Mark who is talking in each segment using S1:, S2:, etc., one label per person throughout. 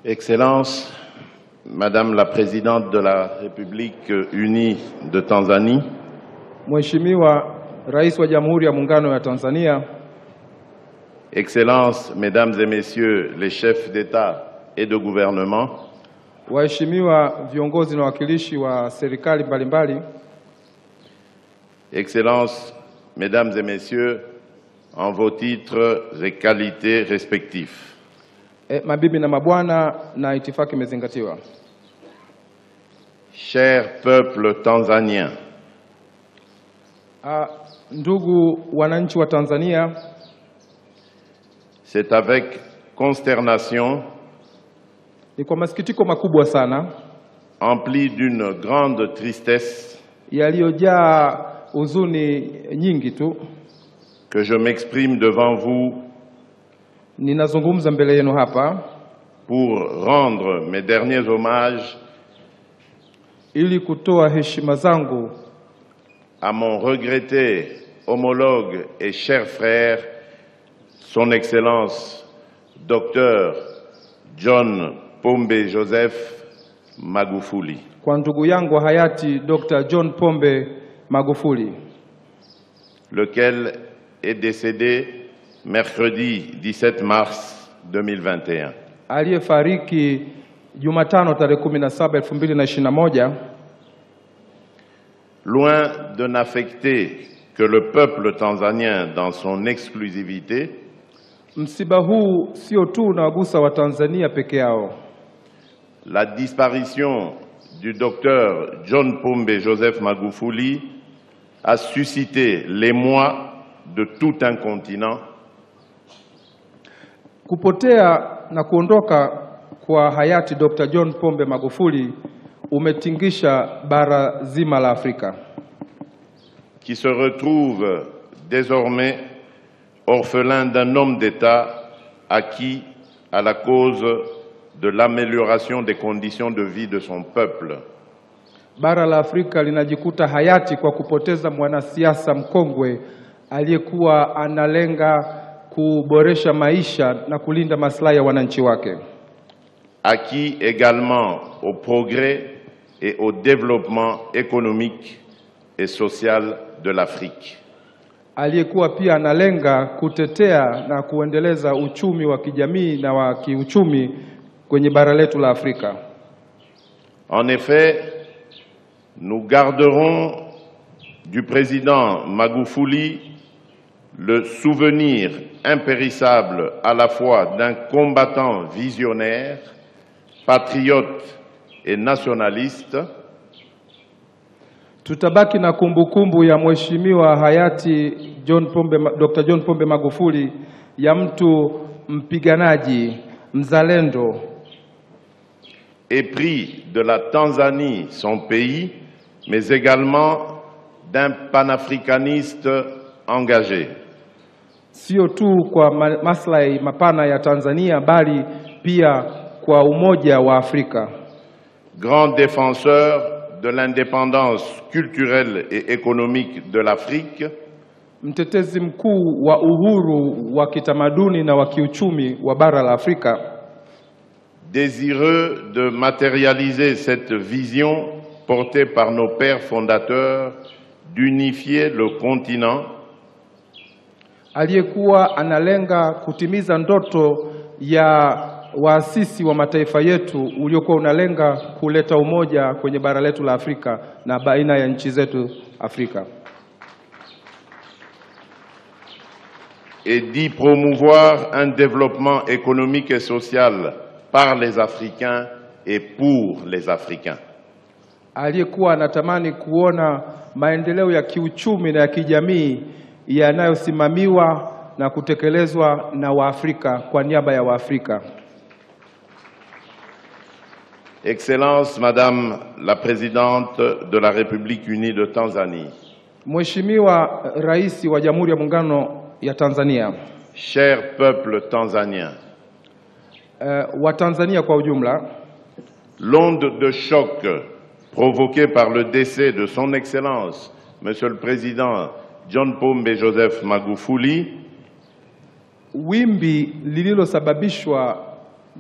S1: Excellences, Madame la Présidente de la République unie de Tanzanie,
S2: Mheshimiwa Rais wa Jamhuri ya Muungano ya Tanzania,
S1: Excellences, Mesdames et Messieurs les chefs d'État et de gouvernement,
S2: waheshimiwa viongozi na wakilishi wa serikali mbalimbali,
S1: Excellences, Mesdames et Messieurs, en vos titres et qualités respectifs.
S2: Mabibi na mabwana, na itifaki imezingatiwa.
S1: Cher peuple tanzanien,
S2: ndugu wananchi wa Tanzania,
S1: c'est avec consternation,
S2: ni kwa masikitiko makubwa sana,
S1: empli d'une grande tristesse,
S2: yaliyojaa huzuni nyingi tu,
S1: que je m'exprime devant vous
S2: ninazungumza mbele yenu hapa
S1: pour rendre mes derniers hommages
S2: ili kutoa heshima zangu
S1: à mon regretté homologue et cher frère, son Excellence Dr John Pombe Joseph Magufuli.
S2: Kwa ndugu yangu wa hayati Dr. John Pombe Magufuli,
S1: lequel est décédé mercredi 17 mars 2021.
S2: aliyefariki Jumatano tarehe 17 2021.
S1: Loin de n'affecter que le peuple tanzanien dans son exclusivité,
S2: msiba huu sio tu unawagusa wa Tanzania peke yao.
S1: la disparition du docteur John Pombe Joseph Magufuli a suscité l'émoi de tout un continent.
S2: Kupotea na kuondoka kwa hayati Dr. John Pombe Magufuli umetingisha bara zima la Afrika,
S1: qui se retrouve désormais orphelin d'un homme d'État acquis à la cause de l'amélioration des conditions de vie de son peuple.
S2: Bara la Afrika linajikuta hayati kwa kupoteza mwanasiasa mkongwe aliyekuwa analenga kuboresha maisha na kulinda maslahi ya wananchi wake.
S1: Acquis également au progrès et au développement économique et social de l'Afrique.
S2: Aliyekuwa pia analenga kutetea na kuendeleza uchumi wa kijamii na wa kiuchumi kwenye bara letu la Afrika.
S1: En effet, nous garderons du président Magufuli le souvenir impérissable à la fois d'un combattant visionnaire, patriote et nationaliste.
S2: Tutabaki na kumbukumbu ya mheshimiwa hayati Dr. John Pombe Magufuli ya mtu mpiganaji, mzalendo,
S1: épris de la Tanzanie, son pays, mais également d'un panafricaniste engagé.
S2: Sio tu kwa maslahi mapana ya Tanzania bali pia kwa umoja wa Afrika.
S1: Grand défenseur de l'indépendance culturelle et économique de l'Afrique,
S2: mtetezi mkuu wa uhuru wa kitamaduni na wa kiuchumi wa bara la Afrika,
S1: désireux de matérialiser cette vision portée par nos pères fondateurs d'unifier le continent,
S2: aliyekuwa analenga kutimiza ndoto ya waasisi wa mataifa yetu uliokuwa unalenga kuleta umoja kwenye bara letu la Afrika na baina ya nchi zetu Afrika,
S1: et d'y promouvoir un développement économique et social par les Africains et pour les Africains.
S2: Aliyekuwa anatamani kuona maendeleo ya kiuchumi na ya kijamii yanayosimamiwa na kutekelezwa na Waafrika kwa niaba ya Waafrika.
S1: Excellence, Madame la Présidente de la République unie de Tanzanie.
S2: Mheshimiwa Rais wa Jamhuri ya Muungano ya Tanzania.
S1: Cher peuple tanzanien.
S2: Wa Tanzania kwa ujumla.
S1: L'onde de choc provoquée par le décès de son Excellence, Monsieur le Président John Pombe Joseph Magufuli,
S2: wimbi lililosababishwa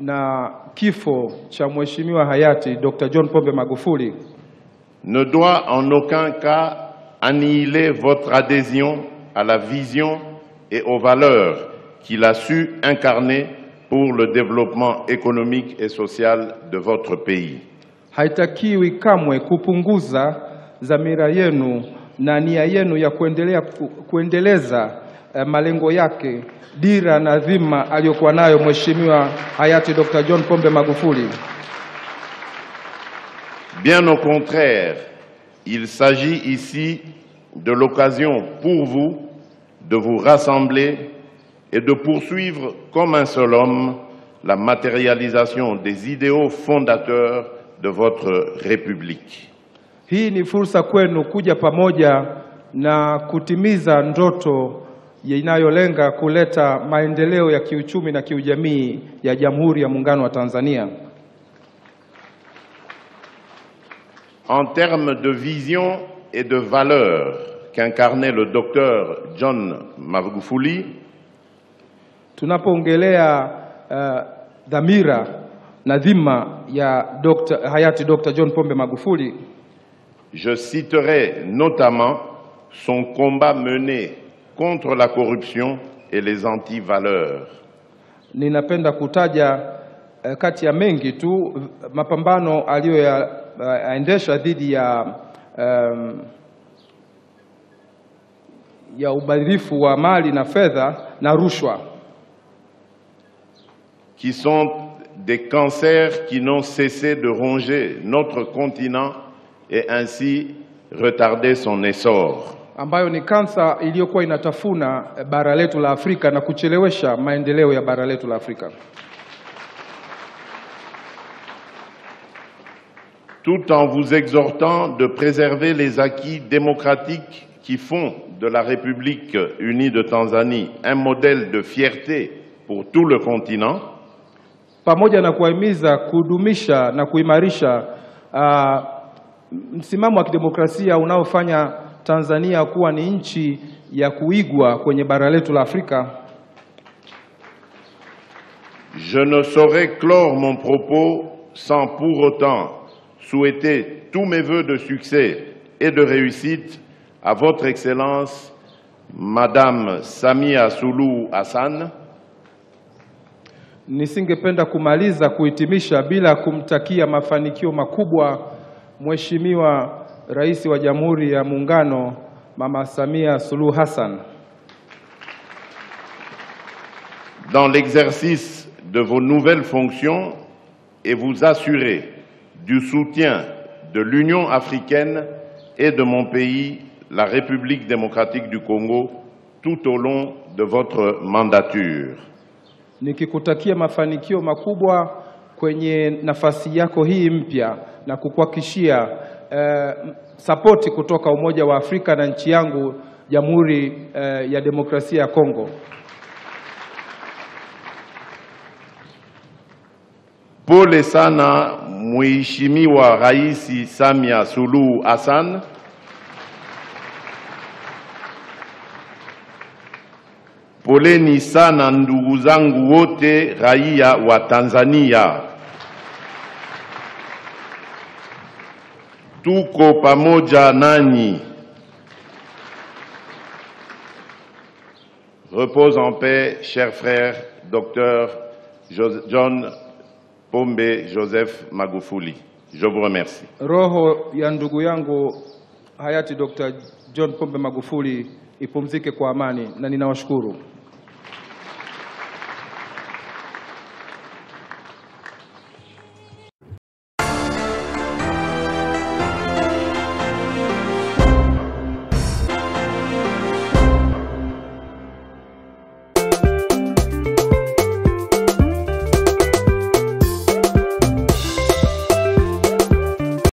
S2: na kifo cha mheshimiwa hayati Dr. John Pombe Magufuli
S1: ne doit en aucun cas annihiler votre adhésion à la vision et aux valeurs qu'il a su incarner pour le développement économique et social de votre pays.
S2: Haitakiwi kamwe kupunguza dhamira yenu na nia yenu ya kuendeleza malengo yake, dira na dhima aliyokuwa nayo mheshimiwa hayati Dr. John Pombe Magufuli.
S1: Bien au contraire, il s'agit ici de l'occasion pour vous de vous rassembler et de poursuivre comme un seul homme la matérialisation des idéaux fondateurs de votre République.
S2: Hii ni fursa kwenu kuja pamoja na kutimiza ndoto inayolenga kuleta maendeleo ya kiuchumi na kiujamii ya Jamhuri ya Muungano wa Tanzania.
S1: En termes de vision et de valeurs qu'incarnait le docteur John Magufuli,
S2: tunapoongelea dhamira na dhima ya hayati Dr. John Pombe Magufuli,
S1: je citerai notamment son combat mené contre la corruption et les anti-valeurs.
S2: Ninapenda kutaja kati ya mengi tu mapambano aliyoyaendesha dhidi ya ubadhirifu wa mali na fedha na rushwa,
S1: qui sont des cancers qui n'ont cessé de ronger notre continent et ainsi retarder son essor.
S2: Ambayo ni kansa iliyokuwa inatafuna bara letu la Afrika na kuchelewesha maendeleo ya bara letu la Afrika.
S1: Tout en vous exhortant de préserver les acquis démocratiques qui font de la République unie de Tanzanie un modèle de fierté pour tout le continent,
S2: pamoja na kuhimiza kudumisha na kuimarisha msimamo wa kidemokrasia unaofanya Tanzania kuwa ni nchi ya kuigwa kwenye bara letu la Afrika.
S1: Je ne saurais clore mon propos sans pour autant souhaiter tous mes vœux de succès et de réussite à votre Excellence, Madame Samia Suluhu Hassan.
S2: Nisingependa kumaliza kuhitimisha bila kumtakia mafanikio makubwa Mheshimiwa Rais wa Jamhuri ya Muungano Mama Samia Suluhu Hassan.
S1: Dans l'exercice de vos nouvelles fonctions et vous assurer du soutien de l'Union africaine et de mon pays, la République démocratique du Congo, tout au long de votre mandature.
S2: Nikikutakia mafanikio makubwa kwenye nafasi yako hii mpya na kukuhakikishia sapoti kutoka Umoja wa Afrika na nchi yangu Jamhuri ya Demokrasia ya Kongo.
S1: Pole sana Mheshimiwa Rais Samia Suluhu Hassan. Poleni sana ndugu zangu wote raia wa Tanzania. Tuko pamoja nanyi. Repose en paix, cher frère, Dr. John Pombe Joseph Magufuli. Je vous remercie.
S2: Roho ya ndugu yangu hayati Dr. John Pombe Magufuli ipumzike kwa amani na ninawashukuru.